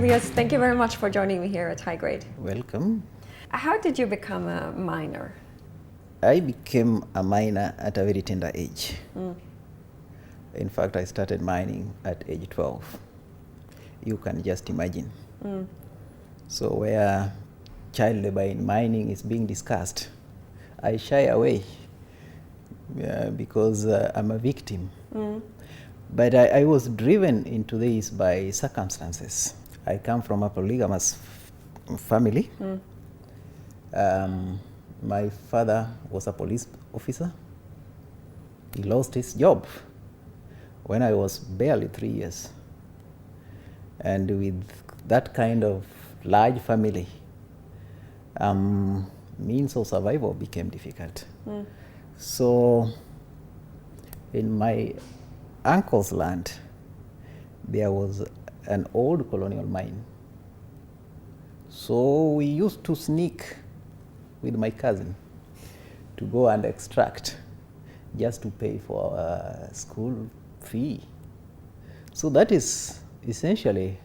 Julius, thank you very much for joining me here at High Grade. Welcome. How did you become a miner? I became a miner at a very tender age. In fact, I started mining at age 12. You can just imagine. So where child labor in mining is being discussed, I shy away because I'm a victim. But I was driven into this by circumstances. I come from a polygamous family. My father was a police officer. He lost his job when I was barely 3 years. And with that kind of large family, means of survival became difficult. So in my uncle's land, there was an old colonial mine. So we used to sneak with my cousin to go and extract just to pay for our school fee. So that is essentially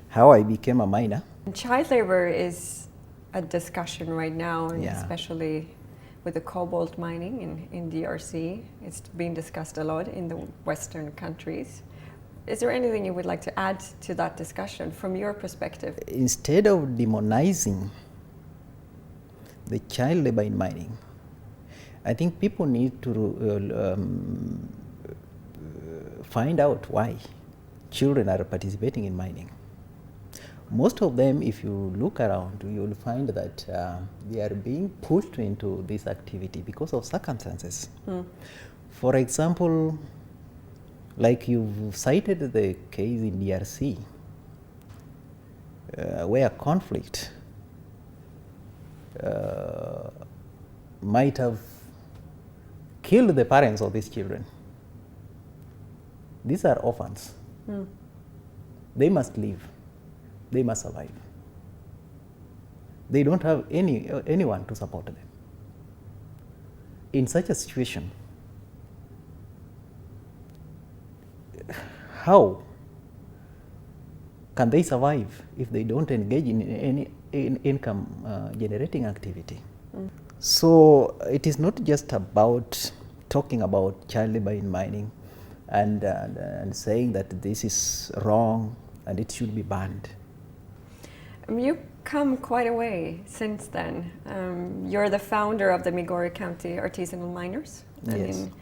how I became a miner. Child labor is a discussion right now, and Yeah. especially with the cobalt mining in DRC. It's being discussed a lot in the Western countries. Is there anything you would like to add to that discussion from your perspective? Instead of demonizing the child labor in mining, I think people need to find out why children are participating in mining. Most of them, if you look around, you will find that they are being pushed into this activity because of circumstances. For example, like you've cited the case in DRC, where conflict might have killed the parents of these children. These are orphans. They must live. They must survive. They don't have anyone to support them. In such a situation, how can they survive if they don't engage in any income generating activity? So it is not just about talking about child labor in mining and saying that this is wrong and it should be banned. You've come quite a way since then. You're the founder of the Migori County Artisanal Miners. And Yes. in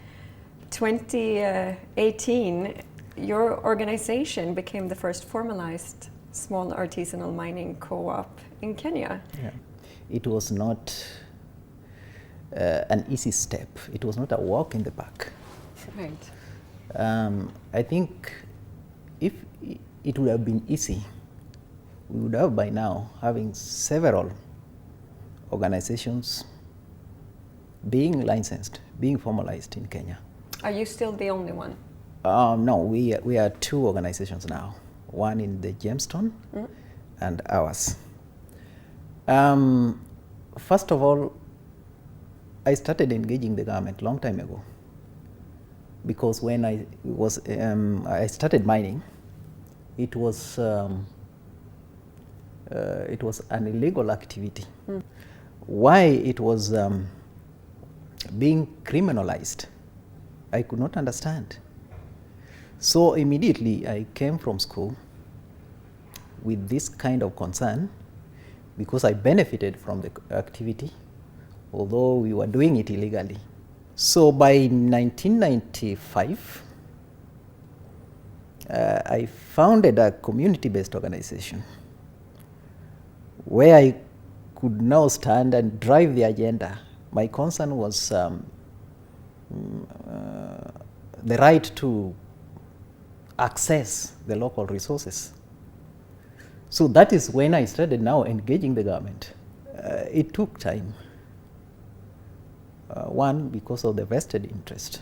2018, your organization became the first formalized small artisanal mining co-op in Kenya. Yeah. It was not an easy step. It was not a walk in the park. Right. I think if it would have been easy, we would have by now having several organizations being licensed, being formalized in Kenya. Are you still the only one? No, we are two organizations now, one in the Gemstone and ours. First of all, I started engaging the government long time ago, because when I started mining, it was an illegal activity. Why it was being criminalized, I could not understand. So immediately I came from school with this kind of concern, because I benefited from the activity, although we were doing it illegally. So by 1995, I founded a community-based organization where I could now stand and drive the agenda. My concern was the right to access the local resources. So that is when I started now engaging the government. It took time. One, because of the vested interest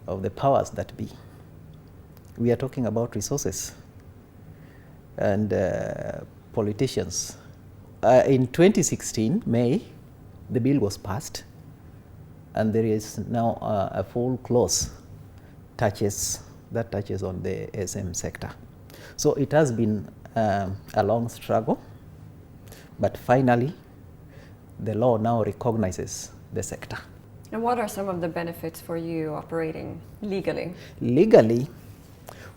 of the powers that be. We are talking about resources and politicians. In 2016, May, the bill was passed, and there is now a full clause that touches on the SM sector. So it has been a long struggle, but finally the law now recognizes the sector. And what are some of the benefits for you operating legally? Legally,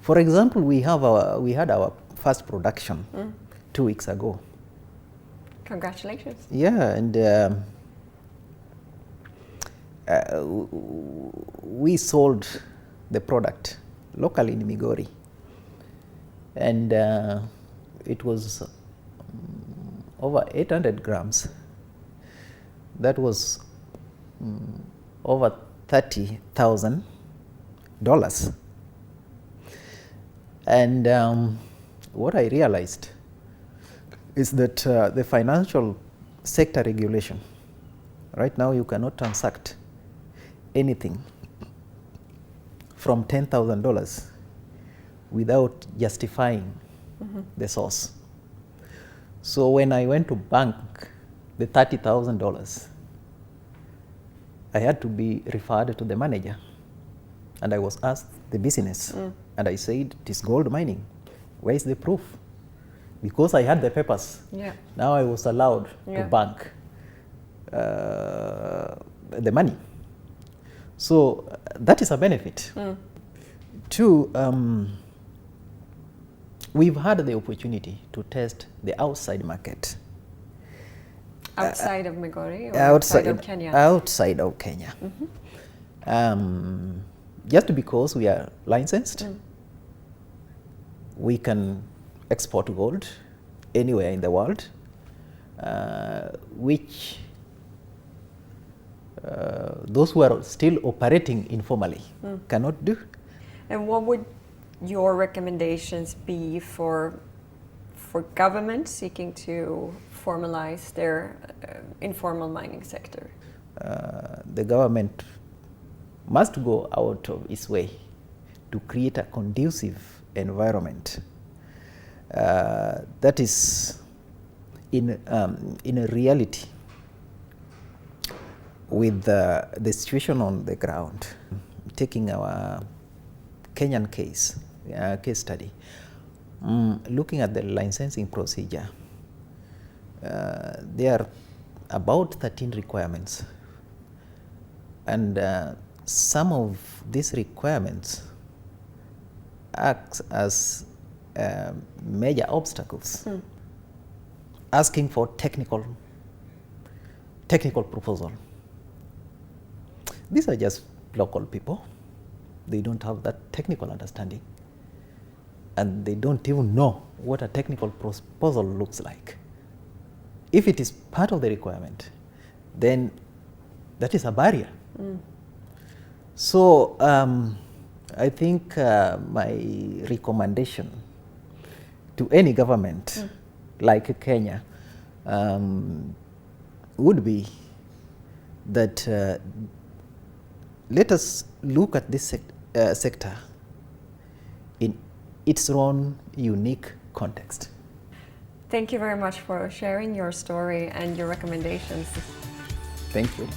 for example, we had our first production 2 weeks ago. Congratulations. Yeah, and we sold the product locally in Migori, and it was over 800 grams. That was over $30,000. And what I realized is that the financial sector regulation, right now you cannot transact anything from $10,000 without justifying the source. So when I went to bank the $30,000, I had to be referred to the manager, and I was asked the business, and I said, it is gold mining. Where is the proof? Because I had the papers. Yeah. Now I was allowed to bank the money. So that is a benefit. Two, we've had the opportunity to test the outside market. Outside of Migori or outside of Kenya? Outside of Kenya. Just because we are licensed, we can export gold anywhere in the world, which those who are still operating informally cannot do. And what would your recommendations be for government seeking to formalize their informal mining sector? The government must go out of its way to create a conducive environment that is in a reality with the situation on the ground. Taking our Kenyan case study, looking at the licensing procedure, there are about 13 requirements, and some of these requirements act as major obstacles, asking for technical proposal. These are just local people. They don't have that technical understanding, and they don't even know what a technical proposal looks like. If it is part of the requirement, then that is a barrier. So I think my recommendation to any government like Kenya would be that let us look at this sector in its own unique context. Thank you very much for sharing your story and your recommendations. Thank you.